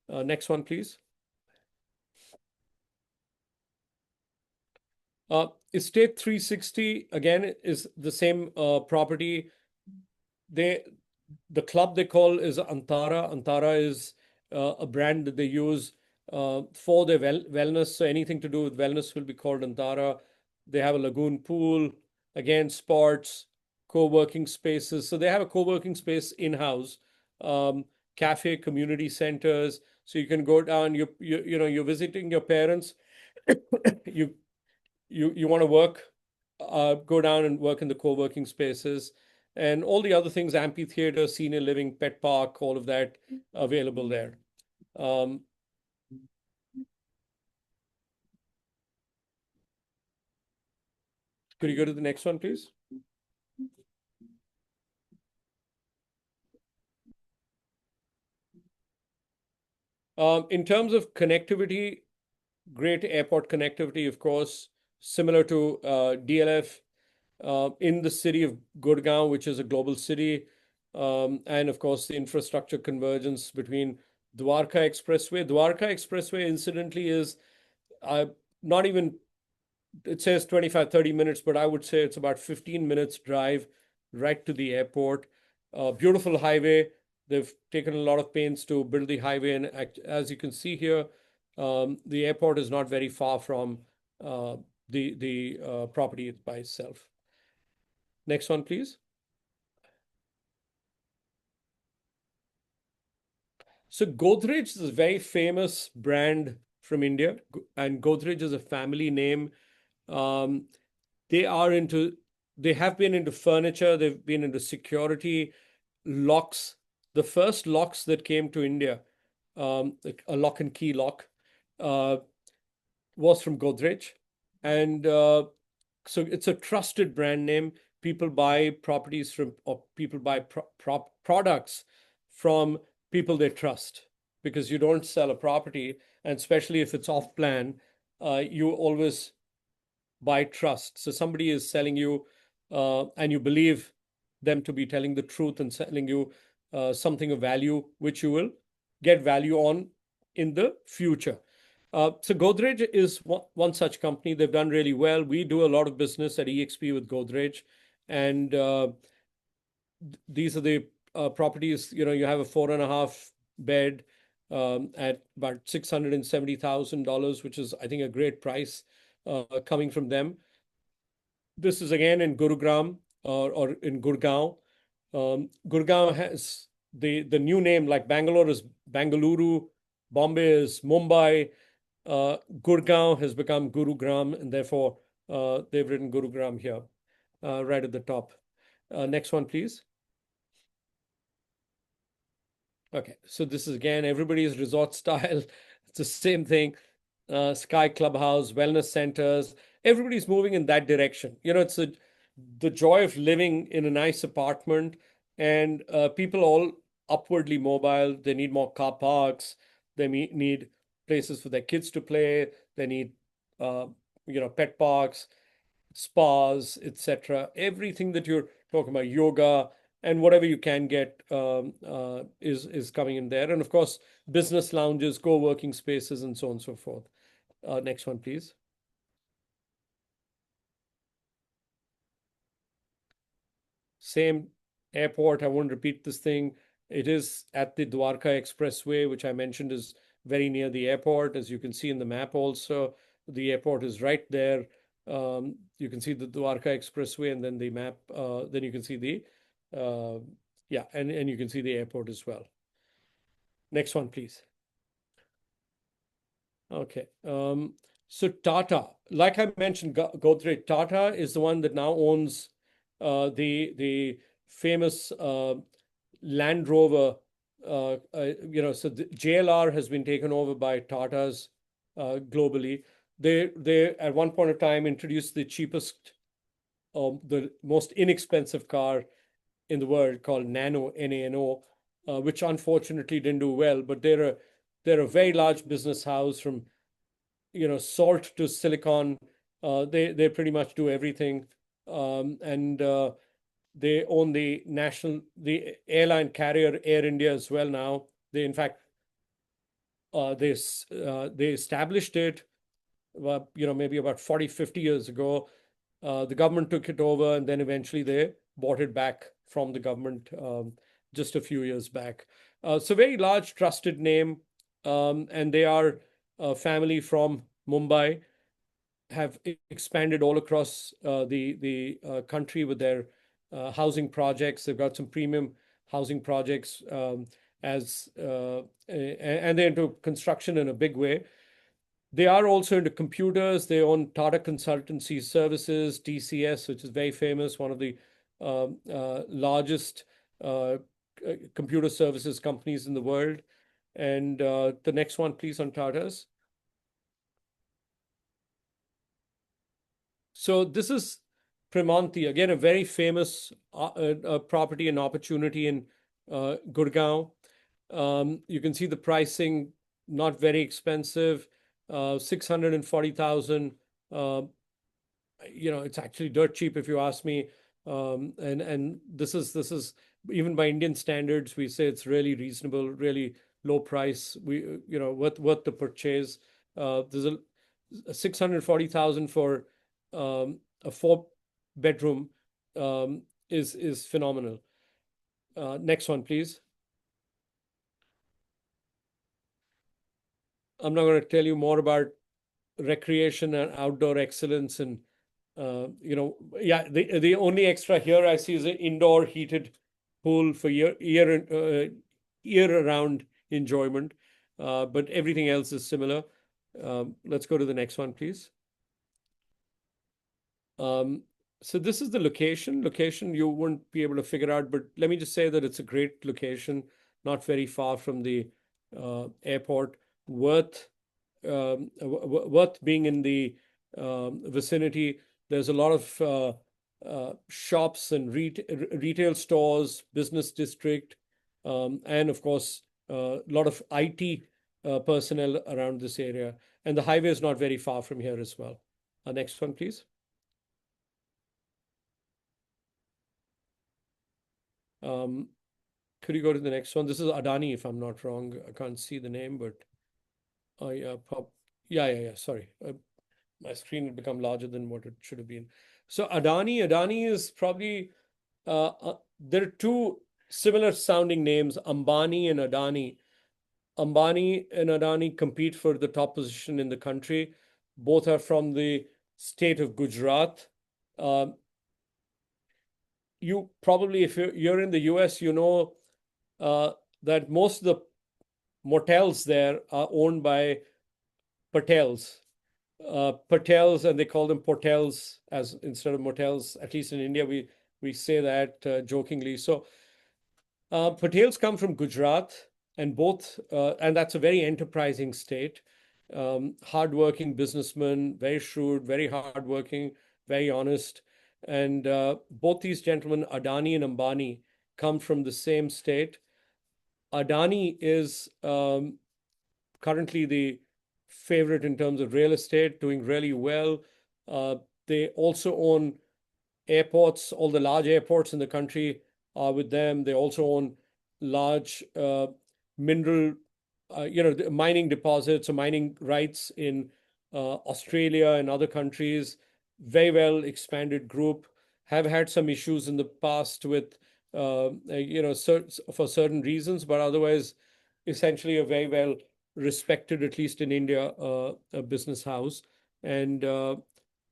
Next one, please. Estate 360, again, is the same property. The club they call is Antara. Antara is a brand that they use for their wellness. So anything to do with wellness will be called Antara. They have a lagoon pool, again, sports, co-working spaces. So they have a co-working space in-house, cafe, community centers. So you can go down, you're visiting your parents. You want to work, go down and work in the co-working spaces, and all the other things, amphitheater, senior living, pet park, all of that available there. Could you go to the next one, please? In terms of connectivity, great airport connectivity, of course, similar to DLF, in the city of Gurgaon, which is a global city. And of course, the infrastructure convergence between Dwarka Expressway. Dwarka Expressway, incidentally, is not even, it says 25-30 minutes, but I would say it's about 15 minutes drive right to the airport. Beautiful highway. They've taken a lot of pains to build the highway. And as you can see here, the airport is not very far from the property by itself. Next one, please. So Godrej is a very famous brand from India, and Godrej is a family name. They are into they have been into furniture, they've been into security, locks. The first locks that came to India, like a lock and key lock, was from Godrej. And so it's a trusted brand name. People buy properties from, or people buy products from people they trust, because you don't sell a property, and especially if it's off plan, you always buy trust. So somebody is selling you, and you believe them to be telling the truth and selling you something of value, which you will get value on in the future. So Godrej is one such company. They've done really well. We do a lot of business at eXp with Godrej, and these are the properties. You have a 4.5 bed at about $670,000, which is, I think, a great price coming from them. This is again in Gurugram or in Gurgaon. Gurgaon has the new name, like Bangalore is Bangalore, Bombay is Mumbai. Gurgaon has become Gurugram, and therefore they've written Gurugram here, right at the top. Next one, please. Okay, so this is again everybody's resort style. It's the same thing. Sky Clubhouse, wellness centers. Everybody's moving in that direction. It's the joy of living in a nice apartment, and people all upwardly mobile. They need more car parks. They need places for their kids to play. They need, pet parks, spas, etc. Everything that you're talking about, yoga, and whatever you can get is coming in there. And of course, business lounges, co-working spaces, and so on and so forth. Next one, please. Same airport. I won't repeat this thing. It is at the Dwarka Expressway, which I mentioned is very near the airport. As you can see in the map also, the airport is right there. You can see the Dwarka Expressway, and then the map. Then you can see the, and you can see the airport as well. Next one, please. Okay. So Tata, like I mentioned, Godrej, Tata is the one that now owns the famous Land Rover. So the JLR has been taken over by Tatas globally. They at one point of time introduced the cheapest, the most inexpensive car in the world called Nano, N-A-N-O, which unfortunately didn't do well. But they're a very large business house, from salt to silicon. They pretty much do everything, and they own the airline carrier Air India as well now. They in fact they established it, maybe about 40, 50 years ago. The government took it over, and then eventually they bought it back from the government just a few years back. So very large, trusted name, and they are a family from Mumbai, have expanded all across the country with their housing projects. They've got some premium housing projects, and they're into construction in a big way. They are also into computers. They own Tata Consultancy Services, TCS, which is very famous, one of the largest computer services companies in the world. And the next one, please, on Tata's. So this is Primanti, again, a very famous property and opportunity in Gurgaon. You can see the pricing, not very expensive, 640,000. It's actually dirt cheap if you ask me. And this is even by Indian standards, we say it's really reasonable, really low price. Worth the purchase. There's a 640,000 for a 4-bedroom is phenomenal. Next one, please. I'm not going to tell you more about recreation and outdoor excellence, and the only extra here I see is an indoor heated pool for year round enjoyment, but everything else is similar. Let's go to the next one, please. So this is the location. Location you wouldn't be able to figure out, but let me just say that it's a great location, not very far from the airport. Worth being in the vicinity. There's a lot of shops and retail stores, business district, and of course a lot of IT personnel around this area. And the highway is not very far from here as well. Next one, please. Could you go to the next one? This is Adani, if I'm not wrong. I can't see the name, but yeah. Sorry, my screen had become larger than what it should have been. So Adani is probably there are two similar sounding names, Ambani and Adani. Ambani and Adani compete for the top position in the country. Both are from the state of Gujarat. You probably, if you're in the US, you know that most of the motels there are owned by Patels. Patels, and they call them portels as instead of motels. At least in India, we say that jokingly. So Patels come from Gujarat, and and that's a very enterprising state. Hardworking businessmen, very shrewd, very hardworking, very honest. And both these gentlemen, Adani and Ambani, come from the same state. Adani is currently the favorite in terms of real estate, doing really well. They also own airports. All the large airports in the country are with them. They also own large mineral, mining deposits or mining rights in Australia and other countries. Very well expanded group. Have had some issues in the past with, for certain reasons, but otherwise, essentially a very well respected, at least in India, a business house. And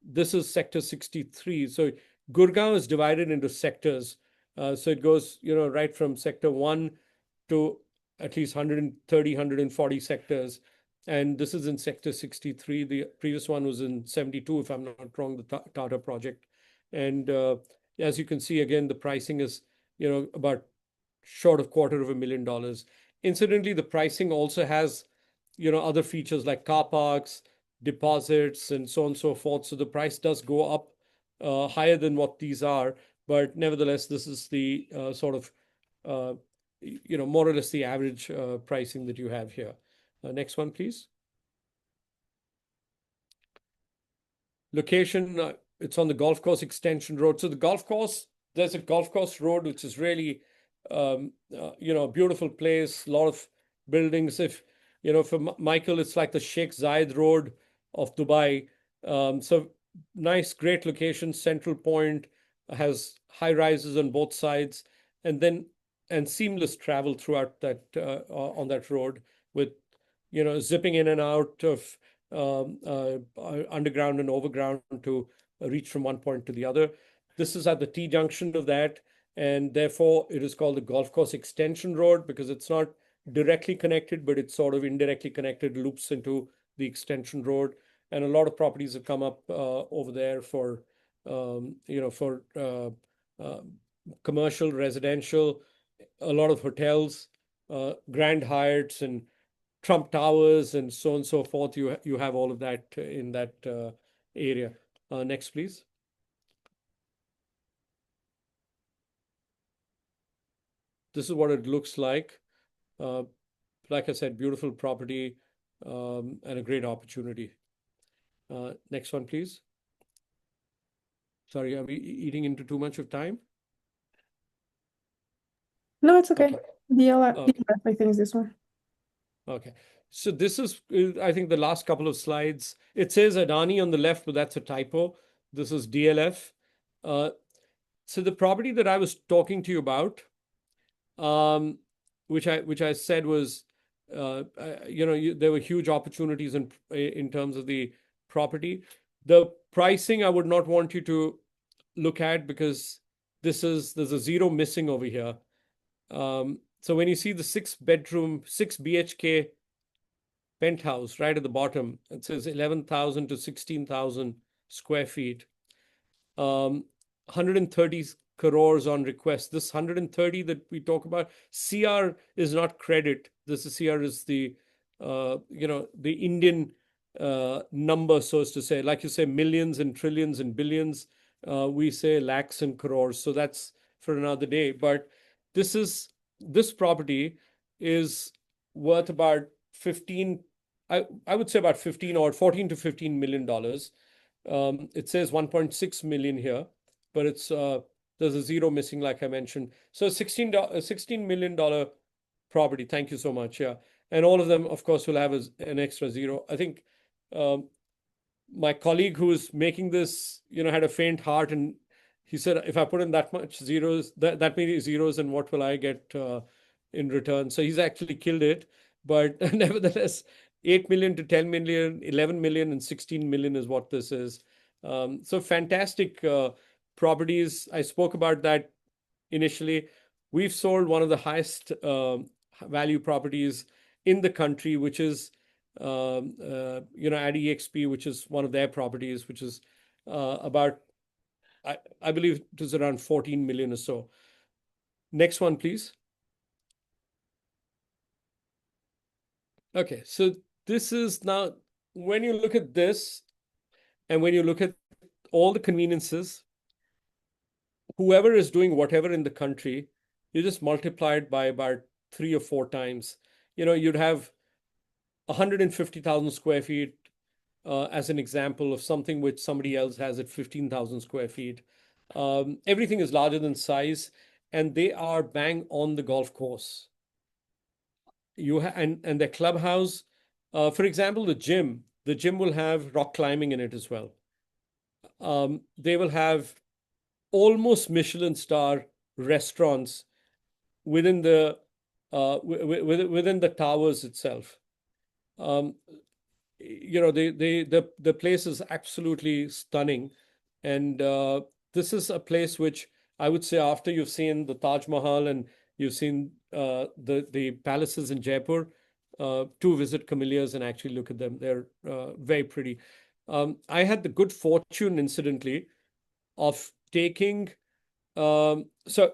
this is sector 63. So Gurgaon is divided into sectors. So it goes, right from sector 1 to at least 130, 140 sectors. And this is in sector 63. The previous one was in 72, if I'm not wrong, the Tata project. And as you can see, again, the pricing is, about short of $250,000. Incidentally, the pricing also has, other features like car parks, deposits, and so on and so forth. So the price does go up higher than what these are, but nevertheless, this is the sort of, more or less the average pricing that you have here. Next one, please. Location, it's on the golf course extension road. So the golf course, there's a golf course road, which is really, a beautiful place, a lot of buildings. If, for Michael, it's like the Sheikh Zayed Road of Dubai. So nice, great location, central point, has high rises on both sides, and seamless travel throughout that, on that road with, zipping in and out of underground and overground to reach from one point to the other. This is at the T junction of that, and therefore it is called the Golf Course Extension Road because it's not directly connected, but it's sort of indirectly connected, loops into the extension road. And a lot of properties have come up over there for, commercial, residential, a lot of hotels, Grand Hyatts and Trump Towers and so on and so forth. You have all of that in that area. Next, please. This is what it looks like. Like I said, beautiful property and a great opportunity. Next one, please. Sorry, are we eating into too much of time? No, it's okay. Okay. DLF, I think, is this one. Okay. So this is, I think, the last couple of slides. It says Adani on the left, but that's a typo. This is DLF. So the property that I was talking to you about, which I said was, there were huge opportunities in terms of the property. The pricing I would not want you to look at because there's a zero missing over here. So when you see the 6-bedroom, 6 BHK penthouse right at the bottom, it says 11,000 to 16,000 square feet. 130 crores on request. This 130 that we talk about, CR is not credit. This is CR is the the Indian number, so as to say. Like you say, millions and trillions and billions. We say lakhs and crores. So that's for another day. But this property is worth about 15. I would say about 15 or 14 to 15 million dollars. It says 1.6 million here, but it's there's a zero missing, like I mentioned. So $16 million property. Thank you so much. Yeah, and all of them, of course, will have an extra zero. I think um, my colleague who's making this, had a faint heart, and he said, if I put in that much zeros, that many zeros, and what will I get in return? So he's actually killed it. But nevertheless, 8 million to 10 million, 11 million, and 16 million is what this is. So fantastic properties. I spoke about that initially. We've sold one of the highest value properties in the country, which is at eXp, which is one of their properties, which is about, I believe it was around 14 million or so. Next one, please. Okay, so this is now, when you look at this and when you look at all the conveniences, whoever is doing whatever in the country, you just multiply it by about 3 or 4 times. You'd have 150,000 square feet as an example of something which somebody else has at 15,000 square feet. Everything is larger than size, and they are bang on the golf course. And their clubhouse, for example, the gym will have rock climbing in it as well. They will have almost Michelin star restaurants within the towers itself. The place is absolutely stunning, and this is a place which I would say, after you've seen the Taj Mahal and you've seen the palaces in Jaipur, to visit Camellias and actually look at them. They're very pretty. I had the good fortune, incidentally, of taking. So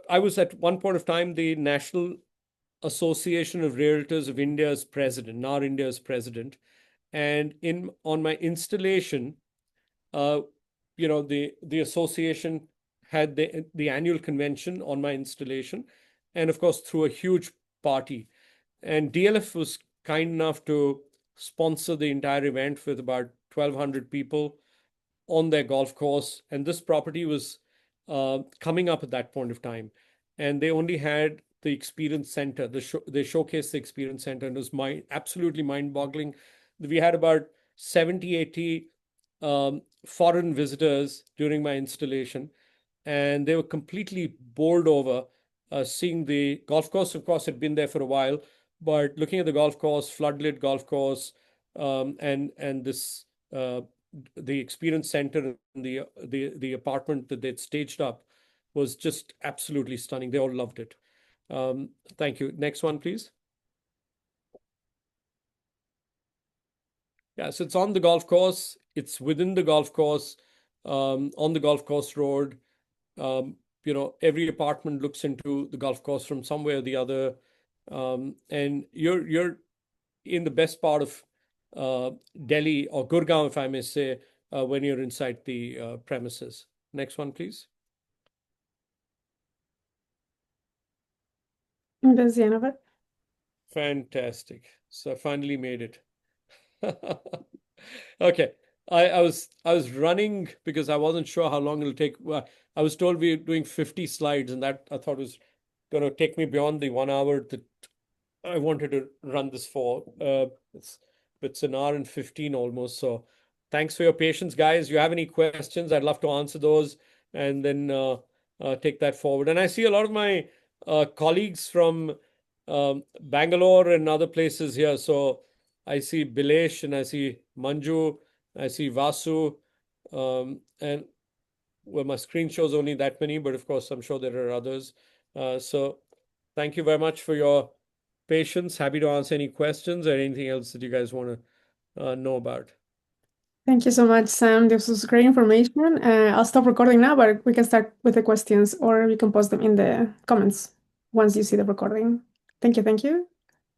I was at one point of time the National Association of Realtors of India's president, NAR India's president, and on my installation, the association had the annual convention on my installation, and of course threw a huge party. And DLF was kind enough to sponsor the entire event with about 1,200 people on their golf course. And this property was coming up at that point of time, and they only had the experience center. They showcased the experience center, and it was absolutely mind-boggling. We had about 70, 80 foreign visitors during my installation, and they were completely bowled over seeing the golf course. Of course, had been there for a while, but looking at the golf course, floodlit golf course, and this the experience center and the apartment that they'd staged up was just absolutely stunning. They all loved it. Thank you. Next one, please. Yeah, so it's on the golf course. It's within the golf course, on the golf course road. Every apartment looks into the golf course from some way or the other. And you're in the best part of Delhi, or Gurgaon, if I may say, when you're inside the premises. Next one, please. That's the end of it. Fantastic. So I finally made it. Okay. I was running because I wasn't sure how long it'll take. I was told we were doing 50 slides, and that I thought was going to take me beyond the 1 hour that I wanted to run this for. It's an hour and 15 almost. So thanks for your patience, guys. You have any questions, I'd love to answer those, and then take that forward. And I see a lot of my colleagues from Bangalore and other places here. So I see Bilesh, and I see Manju, I see Vasu, and well, my screen shows only that many, but of course, I'm sure there are others. So thank you very much for your patience. Happy to answer any questions or anything else that you guys want to know about. Thank you so much, Sam. This was great information. I'll stop recording now, but we can start with the questions, or you can post them in the comments once you see the recording. Thank you. Thank you.